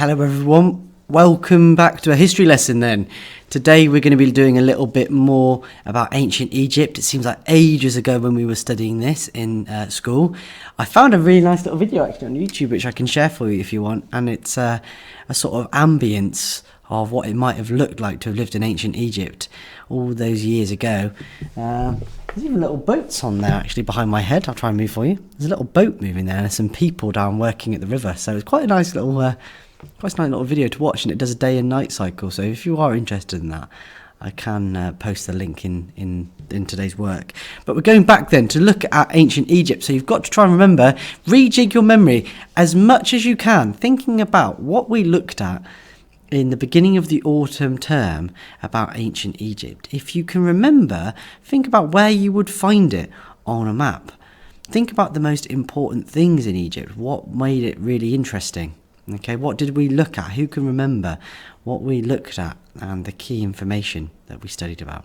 Hello everyone, welcome back to a history lesson then. Today we're going to be doing a little bit more about ancient Egypt. It seems like ages ago when we were studying this in school. I found a really nice little video actually on YouTube which I can share for you if you want, and it's a sort of ambience of what it might have looked like to have lived in ancient Egypt all those years ago. There's even little boats on there actually behind my head. I'll try and move for you. There's a little boat moving there and there's some people down working at the river, so it's quite a nice little video to watch, and it does a day and night cycle. So if you are interested in that, I can post the link in today's work. But we're going back then to look at ancient Egypt. So you've got to try and remember, rejig your memory as much as you can, thinking about what we looked at in the beginning of the autumn term about ancient Egypt. If you can remember, think about where you would find it on a map. Think about the most important things in Egypt. What made it really interesting? Okay, what did we look at? Who can remember what we looked at and the key information that we studied about?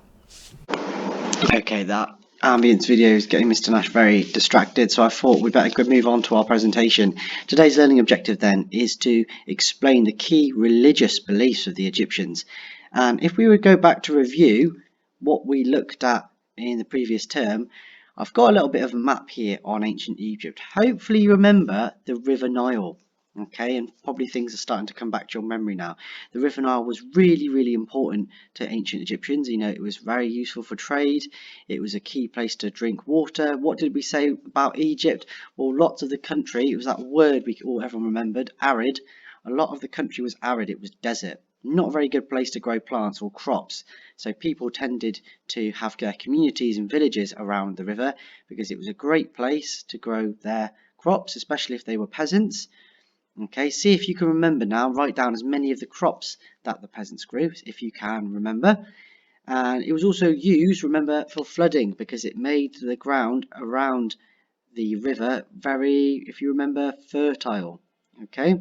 Okay, that ambience video is getting Mr. Nash very distracted, so I thought we'd better move on to our presentation. Today's learning objective then is to explain the key religious beliefs of the Egyptians. And if we would go back to review what we looked at in the previous term, I've got a little bit of a map here on ancient Egypt. Hopefully you remember the River Nile. Okay, and probably things are starting to come back to your memory now. The River Nile was really important to ancient Egyptians. You know, it was very useful for trade. It was a key place to drink water. What did we say about Egypt? Well, lots of the country, it was that word everyone remembered, arid. A lot of the country was arid. It was desert. Not a very good place to grow plants or crops. So people tended to have their communities and villages around the river because it was a great place to grow their crops, especially if they were peasants. Okay, see if you can remember now. Write down as many of the crops that the peasants grew, if you can remember. And it was also used, remember, for flooding because it made the ground around the river very, if you remember, fertile. Okay,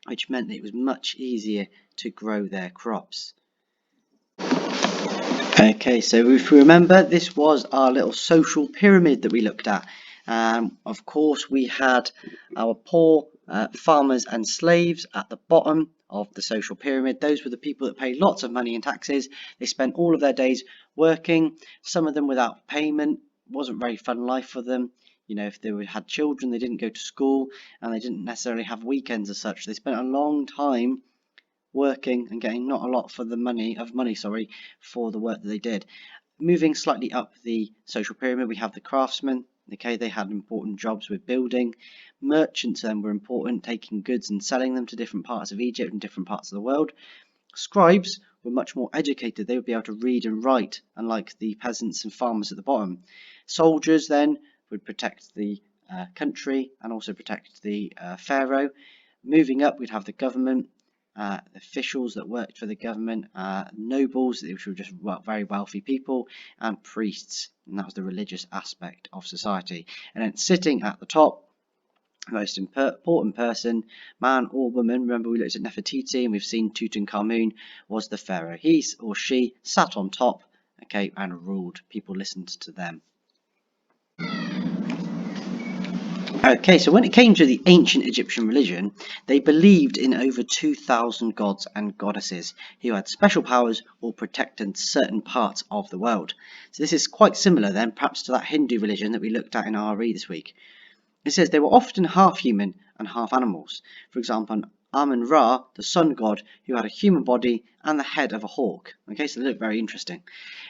which meant that it was much easier to grow their crops. Okay, so if we remember, this was our little social pyramid that we looked at. Of course, we had our poor farmers and slaves at the bottom of the social pyramid. Those were the people that paid lots of money in taxes. They spent all of their days working, some of them without payment. It wasn't a very fun life for them. You know, if they had children, they didn't go to school and they didn't necessarily have weekends as such. They spent a long time working and getting not a lot for the money for the work that they did. Moving slightly up the social pyramid, we have the craftsmen. Okay, they had important jobs with building. Merchants then were important, taking goods and selling them to different parts of Egypt and different parts of the world. Scribes were much more educated. They would be able to read and write, unlike the peasants and farmers at the bottom. Soldiers then would protect the country and also protect the pharaoh. Moving up, we'd have the government. Officials that worked for the government, nobles, which were just very wealthy people, and priests, and that was the religious aspect of society. And then sitting at the top, the most important person, man or woman, remember we looked at Nefertiti and we've seen Tutankhamun, was the pharaoh. He or she sat on top, okay, and ruled. People listened to them. Okay, so when it came to the ancient Egyptian religion, they believed in over 2,000 gods and goddesses who had special powers or protected certain parts of the world. So this is quite similar then, perhaps to that Hindu religion that we looked at in RE this week. It says they were often half human and half animals. For example, Amun-Ra, the sun god, who had a human body and the head of a hawk. Okay, so they look very interesting.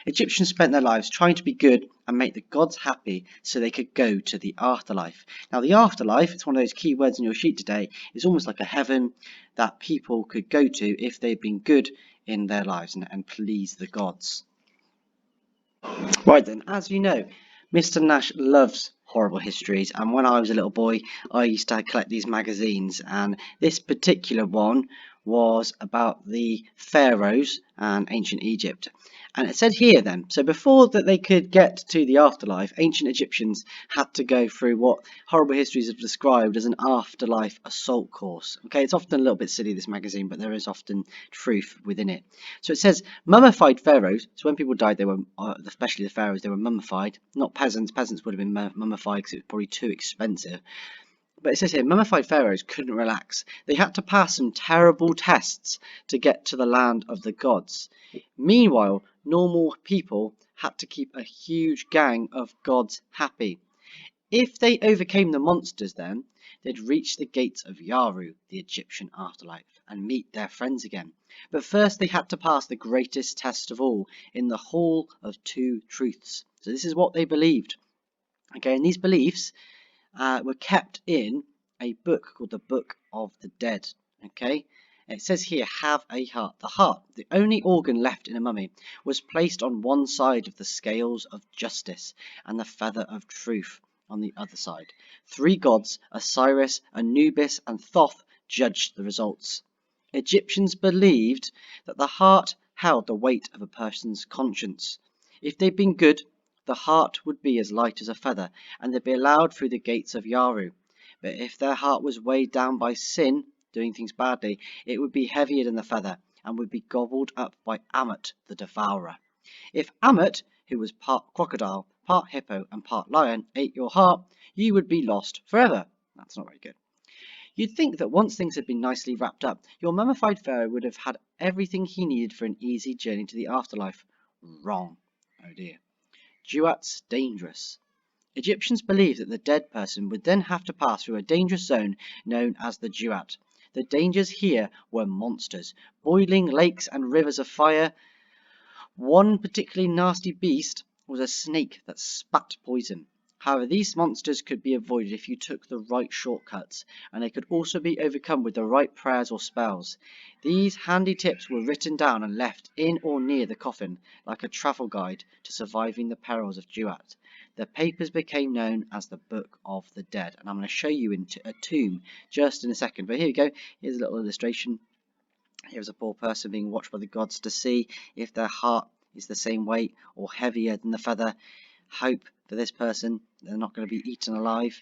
Egyptians spent their lives trying to be good and make the gods happy so they could go to the afterlife. Now, the afterlife, it's one of those key words on your sheet today, is almost like a heaven that people could go to if they'd been good in their lives and please the gods. Right then, as you know, Mr. Nash loves horrible histories, and when I was a little boy I used to collect these magazines, and this particular one was about the pharaohs and ancient Egypt. And it said here then, so before that they could get to the afterlife, ancient Egyptians had to go through what horrible histories have described as an afterlife assault course. Okay, it's often a little bit silly, this magazine, but there is often truth within it. So it says mummified pharaohs, so when people died, they were, especially the pharaohs, they were mummified, not peasants. Peasants would have been mummified because it was probably too expensive. But it says here, mummified pharaohs couldn't relax. They had to pass some terrible tests to get to the land of the gods. Meanwhile, normal people had to keep a huge gang of gods happy. If they overcame the monsters then, they'd reach the gates of Yaru, the Egyptian afterlife, and meet their friends again. But first they had to pass the greatest test of all, in the Hall of Two Truths. So this is what they believed. Okay, and these beliefs were kept in a book called the Book of the Dead. Okay, it says here, have a heart. The heart, the only organ left in a mummy, was placed on one side of the scales of justice and the feather of truth on the other side. 3 gods, Osiris, Anubis, and Thoth, judged the results. Egyptians believed that the heart held the weight of a person's conscience. If they'd been good, the heart would be as light as a feather, and they'd be allowed through the gates of Yaru. But if their heart was weighed down by sin, doing things badly, it would be heavier than the feather, and would be gobbled up by Ammit the devourer. If Ammit, who was part crocodile, part hippo, and part lion, ate your heart, you would be lost forever. That's not very good. You'd think that once things had been nicely wrapped up, your mummified pharaoh would have had everything he needed for an easy journey to the afterlife. Wrong. Oh dear. Duats dangerous. Egyptians believed that the dead person would then have to pass through a dangerous zone known as the Duat. The dangers here were monsters, boiling lakes and rivers of fire. One particularly nasty beast was a snake that spat poison. However, these monsters could be avoided if you took the right shortcuts, and they could also be overcome with the right prayers or spells. These handy tips were written down and left in or near the coffin, like a travel guide to surviving the perils of Duat. The papers became known as the Book of the Dead, and I'm going to show you into a tomb just in a second. But here we go. Here's a little illustration. Here's a poor person being watched by the gods to see if their heart is the same weight or heavier than the feather. Hope for this person, they're not going to be eaten alive.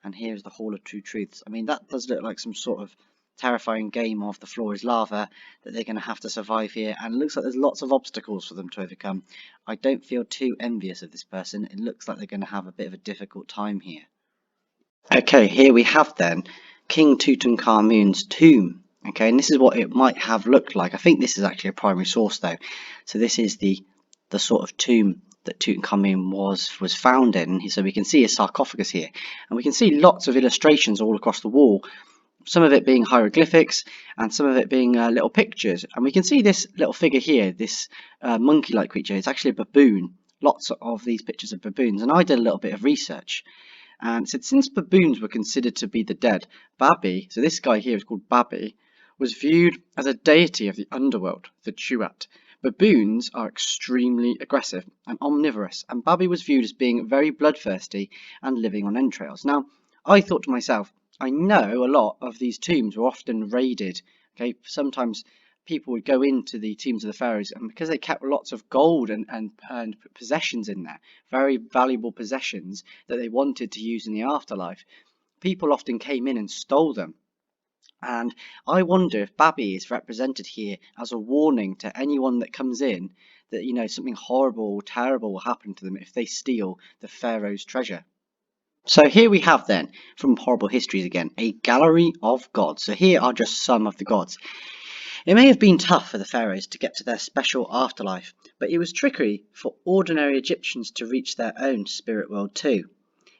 And here's the Hall of Two Truths. I mean, that does look like some sort of terrifying game of the floor is lava that they're going to have to survive here, and it looks like there's lots of obstacles for them to overcome. I don't feel too envious of this person. It looks like they're going to have a bit of a difficult time here. Okay, here we have then King Tutankhamun's tomb. Okay, and this is what it might have looked like. I think this is actually a primary source though. So this is the sort of tomb that Tutankhamun was found in. So we can see a sarcophagus here, and we can see lots of illustrations all across the wall. Some of it being hieroglyphics, and some of it being little pictures. And we can see this little figure here, this monkey-like creature. It's actually a baboon. Lots of these pictures of baboons, and I did a little bit of research. And said since baboons were considered to be the dead, Babi, so this guy here is called Babi, was viewed as a deity of the underworld, the Duat. Baboons are extremely aggressive and omnivorous, and Babi was viewed as being very bloodthirsty and living on entrails. Now, I thought to myself, I know a lot of these tombs were often raided. Okay, sometimes people would go into the tombs of the pharaohs, and because they kept lots of gold and possessions in there, very valuable possessions that they wanted to use in the afterlife, people often came in and stole them. And I wonder if Babi is represented here as a warning to anyone that comes in that, you know, something horrible, terrible will happen to them if they steal the pharaoh's treasure. So here we have then, from Horrible Histories again, a gallery of gods. So here are just some of the gods. It may have been tough for the pharaohs to get to their special afterlife, but it was tricky for ordinary Egyptians to reach their own spirit world too.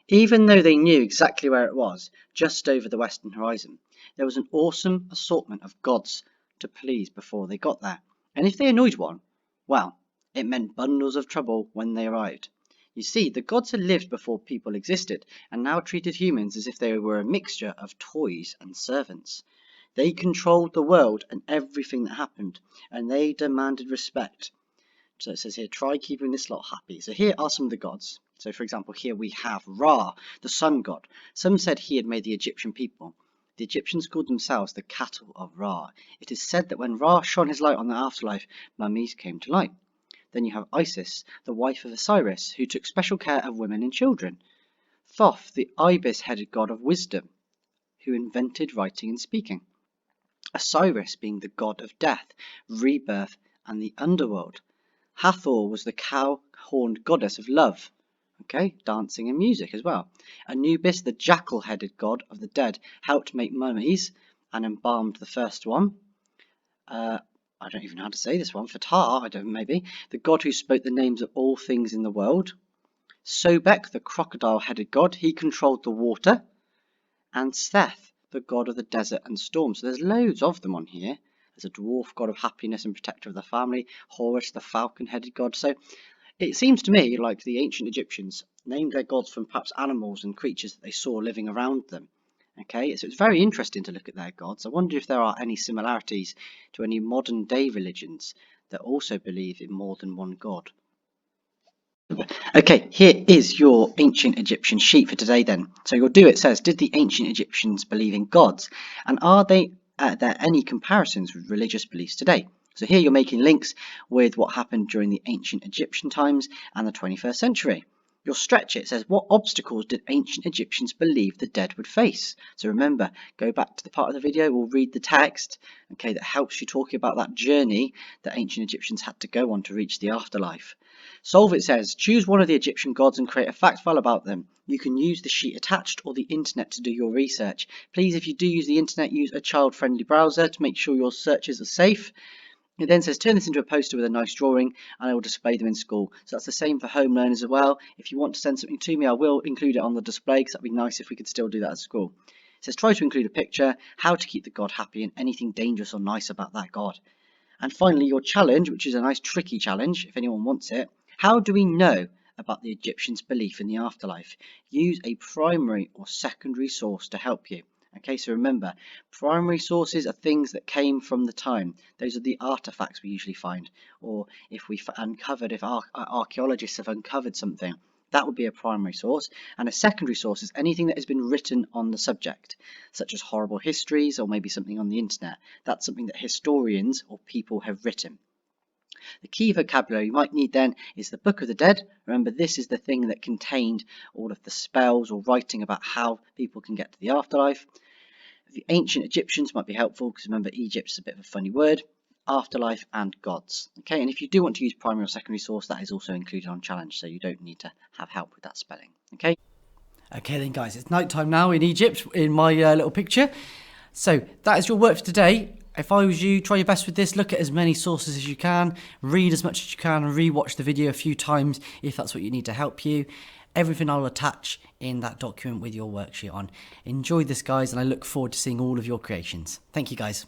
Even though they knew exactly where it was, just over the western horizon, there was an awesome assortment of gods to please before they got there. And if they annoyed one, well, it meant bundles of trouble when they arrived. You see, the gods had lived before people existed, and now treated humans as if they were a mixture of toys and servants. They controlled the world and everything that happened, and they demanded respect. So it says here, try keeping this lot happy. So here are some of the gods. So for example, here we have Ra, the sun god. Some said he had made the Egyptian people. The Egyptians called themselves the cattle of Ra. It is said that when Ra shone his light on the afterlife, mummies came to light. Then you have Isis, the wife of Osiris, who took special care of women and children. Thoth, the ibis-headed god of wisdom, who invented writing and speaking. Osiris being the god of death, rebirth, and the underworld. Hathor was the cow-horned goddess of love. Okay, dancing and music as well. Anubis, the jackal-headed god of the dead, helped make mummies and embalmed the first one. I don't even know how to say this one. Ptah, maybe. The god who spoke the names of all things in the world. Sobek, the crocodile-headed god, he controlled the water. And Seth, the god of the desert and storm. So there's loads of them on here. There's a dwarf god of happiness and protector of the family. Horus, the falcon-headed god. So it seems to me like the ancient Egyptians named their gods from perhaps animals and creatures that they saw living around them. Okay, so it's very interesting to look at their gods. I wonder if there are any similarities to any modern day religions that also believe in more than one god. Okay, here is your ancient Egyptian sheet for today then. So you'll do, it says, did the ancient Egyptians believe in gods? And are there any comparisons with religious beliefs today? So here you're making links with what happened during the ancient Egyptian times and the 21st century. You'll stretch it. It says, what obstacles did ancient Egyptians believe the dead would face? So remember, go back to the part of the video, we'll read the text, okay, that helps you talk about that journey that ancient Egyptians had to go on to reach the afterlife. Solve, it says, choose one of the Egyptian gods and create a fact file about them. You can use the sheet attached or the internet to do your research. Please, if you do use the internet, use a child-friendly browser to make sure your searches are safe. It then says, turn this into a poster with a nice drawing and I will display them in school. So that's the same for home learners as well. If you want to send something to me, I will include it on the display because that'd be nice if we could still do that at school. It says, try to include a picture, how to keep the god happy and anything dangerous or nice about that god. And finally, your challenge, which is a nice tricky challenge if anyone wants it. How do we know about the Egyptians' belief in the afterlife? Use a primary or secondary source to help you. Okay, so remember, primary sources are things that came from the time. Those are the artifacts we usually find, or if archaeologists have uncovered something, that would be a primary source. And a secondary source is anything that has been written on the subject, such as horrible histories or maybe something on the internet. That's something that historians or people have written. The key vocabulary you might need then is the Book of the Dead. Remember, this is the thing that contained all of the spells or writing about how people can get to the afterlife. The ancient Egyptians might be helpful because remember, Egypt is a bit of a funny word. Afterlife and gods. Okay, and if you do want to use primary or secondary source, that is also included on challenge, so you don't need to have help with that spelling. Okay. Okay then, guys, it's night time now in Egypt in my little picture. So that is your work for today. If I was you, try your best with this. Look at as many sources as you can, read as much as you can, and re-watch the video a few times if that's what you need to help you. Everything I'll attach in that document with your worksheet on. Enjoy this, guys, and I look forward to seeing all of your creations. Thank you, guys.